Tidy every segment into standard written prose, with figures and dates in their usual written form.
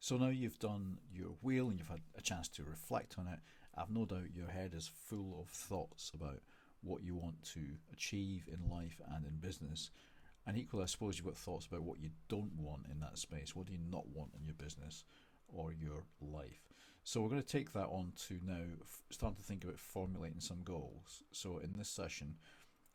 So now you've done your wheel and you've had a chance to reflect on it. I've no doubt your head is full of thoughts about what you want to achieve in life and in business. And equally, I suppose you've got thoughts about what you don't want in that space. What do you not want in your business or your life? So we're going to take that on to now start to think about formulating some goals. So in this session,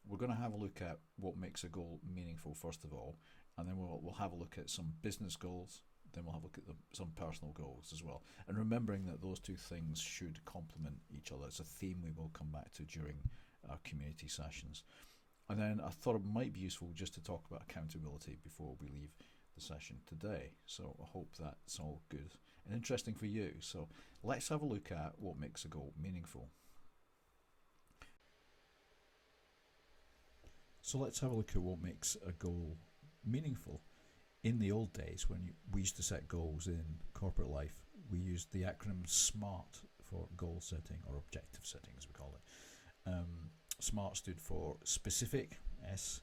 we're going to have a look at what makes a goal meaningful first of all, and then we'll have a look at some business goals. Then we'll have a look at some personal goals as well, and remembering that those two things should complement each other. It's a theme we will come back to during our community sessions. And then I thought it might be useful just to talk about accountability before we leave the session today. So I hope that's all good and interesting for you. So let's have a look at what makes a goal meaningful. So let's have a look at what makes a goal meaningful. In the old days, when we used to set goals in corporate life, we used the acronym SMART for goal setting, or objective setting as we call it. SMART stood for specific, S,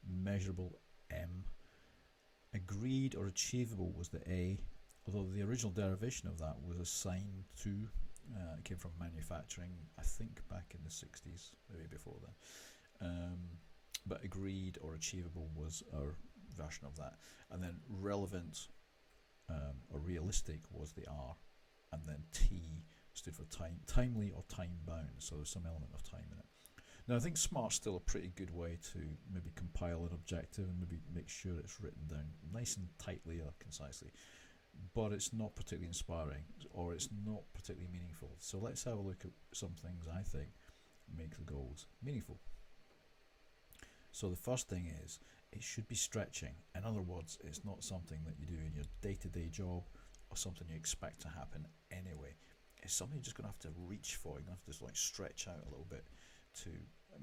measurable, M, agreed or achievable was the A, although the original derivation of that was assigned to, it came from manufacturing, I think back in the 60s, maybe before then. But agreed or achievable was our version of that. And then relevant or realistic was the R. And then T stood for timely or time bound, so there's some element of time in it. Now I think SMART's still a pretty good way to maybe compile an objective and maybe make sure it's written down nice and tightly or concisely, but it's not particularly inspiring or it's not particularly meaningful. So let's have a look at some things I think make the goals meaningful. So the first thing is it should be stretching. In other words, it's not something that you do in your day-to-day job or something you expect to happen anyway. It's something you're just going to have to reach for. You're going to have to just like stretch out a little bit to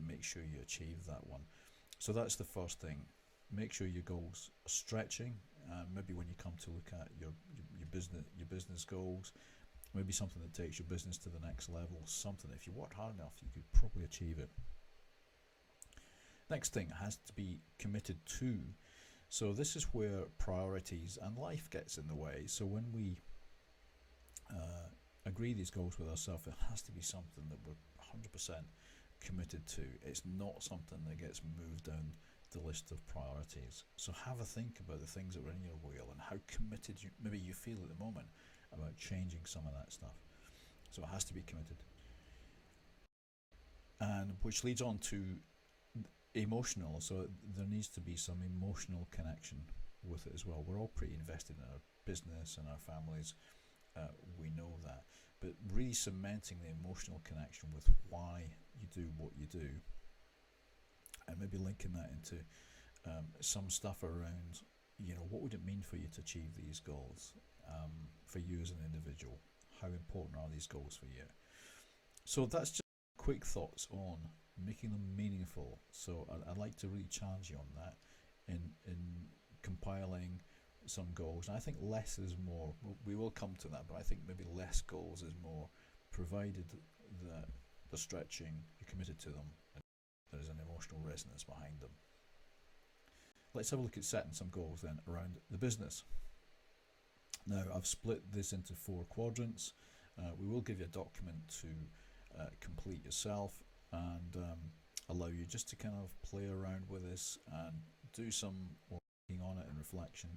make sure you achieve that one. So that's the first thing. Make sure your goals are stretching. Maybe when you come to look at your business goals, maybe something that takes your business to the next level. Something that if you work hard enough, you could probably achieve it. Next thing has to be committed to. So this is where priorities and life gets in the way. So when we agree these goals with ourselves, it has to be something that we're 100% committed to. It's not something that gets moved down the list of priorities. So have a think about the things that are in your wheel and how committed maybe you feel at the moment about changing some of that stuff. So it has to be committed. And which leads on to emotional. So there needs to be some emotional connection with it as well. We're all pretty invested in our business and our families. We know that. But really cementing the emotional connection with why you do what you do, and maybe linking that into some stuff around, what would it mean for you to achieve these goals, for you as an individual? How important are these goals for you? So that's just quick thoughts on making them meaningful. So I'd like to really challenge you on that in compiling some goals. And I think less is more. We will come to that, but I think maybe less goals is more, provided that they're stretching, you're committed to them, and there's an emotional resonance behind them. Let's have a look at setting some goals then around the business. Now I've split this into 4 quadrants. We will give you a document to complete yourself and allow you just to kind of play around with this and do some working on it and reflection,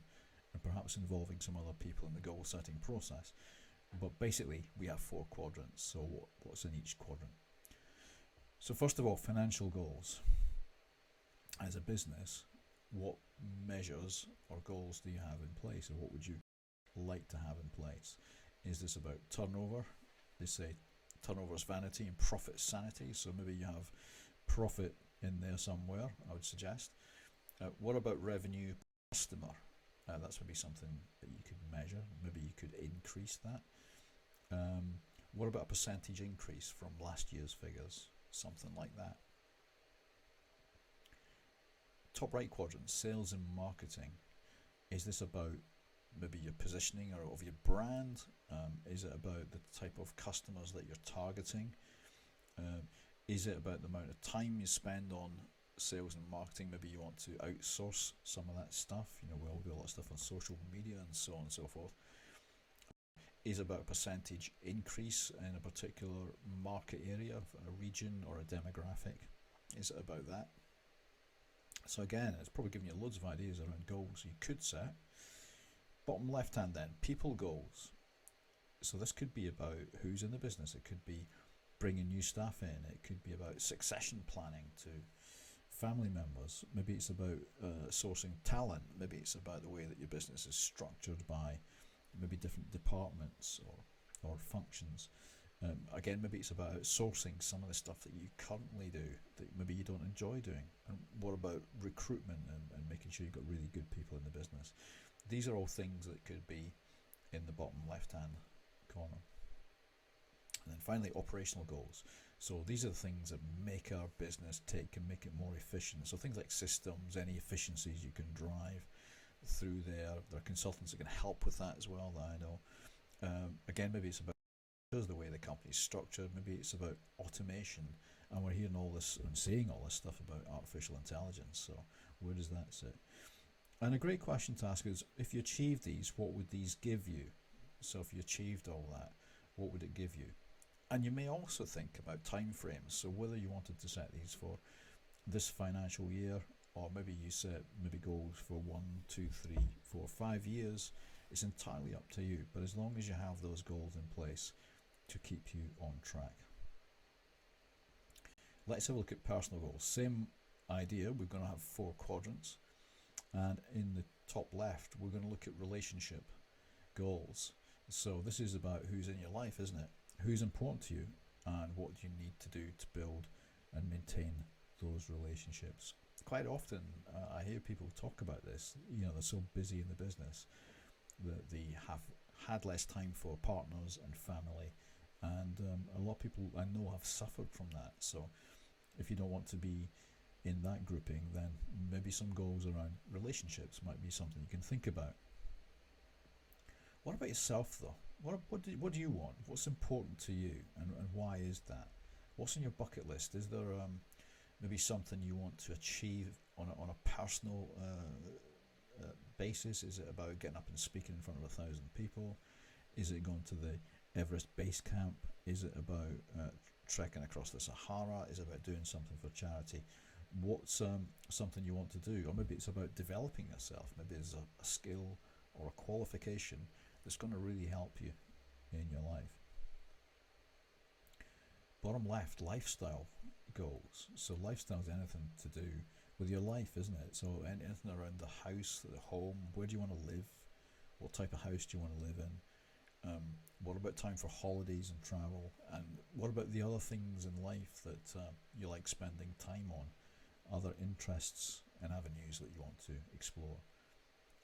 and perhaps involving some other people in the goal setting process. But basically we have 4 quadrants, so what's in each quadrant? So first of all, financial goals. As a business, what measures or goals do you have in place, or what would you like to have in place? Is this about turnover? They say turnover is vanity and profit is sanity, so maybe you have profit in there somewhere, I would suggest. What about revenue per customer? That's maybe something that you could measure. Maybe you could increase that. What about a percentage increase from last year's figures? Something like that. Top right quadrant, sales and marketing. Is this about maybe your positioning or of your brand? Is it about the type of customers that you're targeting? Is it about the amount of time you spend on sales and marketing? Maybe you want to outsource some of that stuff. We all do a lot of stuff on social media and so on and so forth. Is about a percentage increase in a particular market area, a region, or a demographic? Is it about that? So again, it's probably giving you loads of ideas around goals you could set. Bottom left hand then, people goals. So this could be about who's in the business. It could be bringing new staff in. It could be about succession planning to family members. Maybe it's about sourcing talent. Maybe it's about the way that your business is structured by maybe different departments or functions. Again, maybe it's about outsourcing some of the stuff that you currently do that maybe you don't enjoy doing. And what about recruitment and making sure you've got really good people in the business? These are all things that could be in the bottom left-hand corner. And then finally, operational goals. So these are the things that make our business tick and make it more efficient. So things like systems, any efficiencies you can drive through there. There are consultants that can help with that as well, that I know. Again, maybe it's about the way the company is structured. Maybe it's about automation. And we're hearing all this and seeing all this stuff about artificial intelligence. So where does that sit? And a great question to ask is, if you achieve these, what would these give you? So if you achieved all that, what would it give you? And you may also think about time frames. So whether you wanted to set these for this financial year, or maybe you set maybe goals for 1, 2, 3, 4, 5 years, it's entirely up to you. But as long as you have those goals in place to keep you on track. Let's have a look at personal goals. Same idea. We're going to have 4 quadrants. And in the top left, we're going to look at relationship goals. So this is about who's in your life, isn't it? Who's important to you, and what do you need to do to build and maintain those relationships? Quite often, I hear people talk about this. You know, they're so busy in the business that they have had less time for partners and family, and a lot of people I know have suffered from that. So if you don't want to be in that grouping, then maybe some goals around relationships might be something you can think about. What about yourself though? What do you want? What's important to you, and why is that? What's on your bucket list? Is there maybe something you want to achieve on a personal basis? Is it about getting up and speaking in front of 1,000 people? Is it going to the Everest Base Camp? Is it about trekking across the Sahara? Is it about doing something for charity? What's something you want to do? Or maybe it's about developing yourself. Maybe it's a skill or a qualification that's going to really help you in your life. Bottom left, lifestyle goals. So lifestyle is anything to do with your life, isn't it? So anything around the house, the home, where do you want to live? What type of house do you want to live in? What about time for holidays and travel? And what about the other things in life that you like spending time on? Other interests and avenues that you want to explore?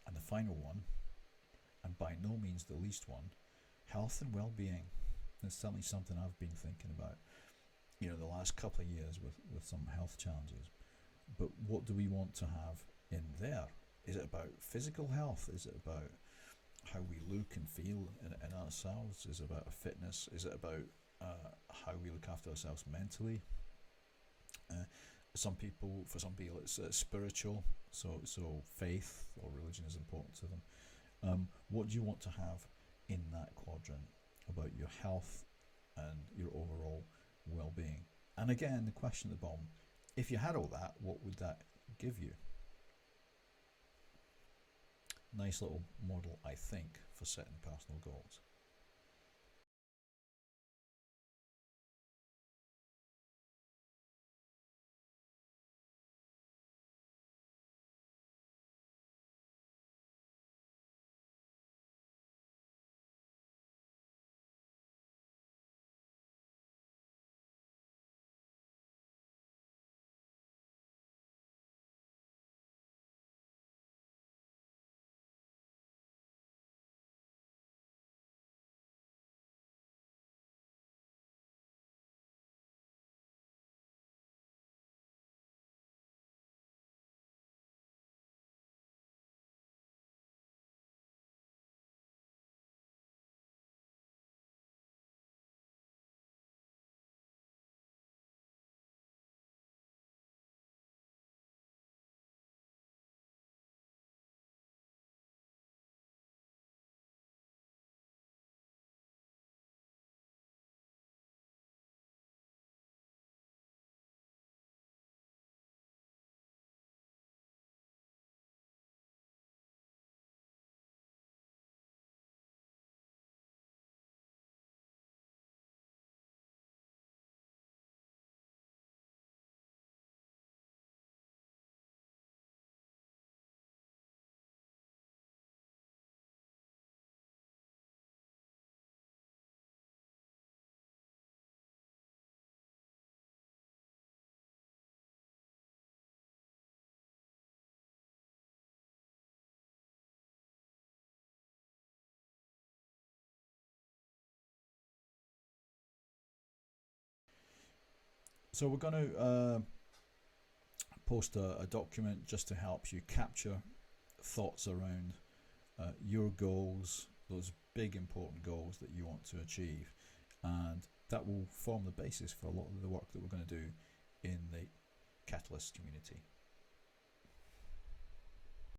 And the final one, and by no means the least one, health and well-being. It's certainly something I've been thinking about, the last couple of years with some health challenges. But what do we want to have in there? Is it about physical health? Is it about how we look and feel in ourselves? Is it about our fitness? Is it about how we look after ourselves mentally? For some people, it's spiritual, so faith or religion is important to them. What do you want to have in that quadrant about your health and your overall well-being? And again, the question at the bottom, if you had all that, what would that give you? Nice little model, I think, for setting personal goals. So we're going to post a document just to help you capture thoughts around your goals, those big important goals that you want to achieve, and that will form the basis for a lot of the work that we're going to do in the Catalyst community.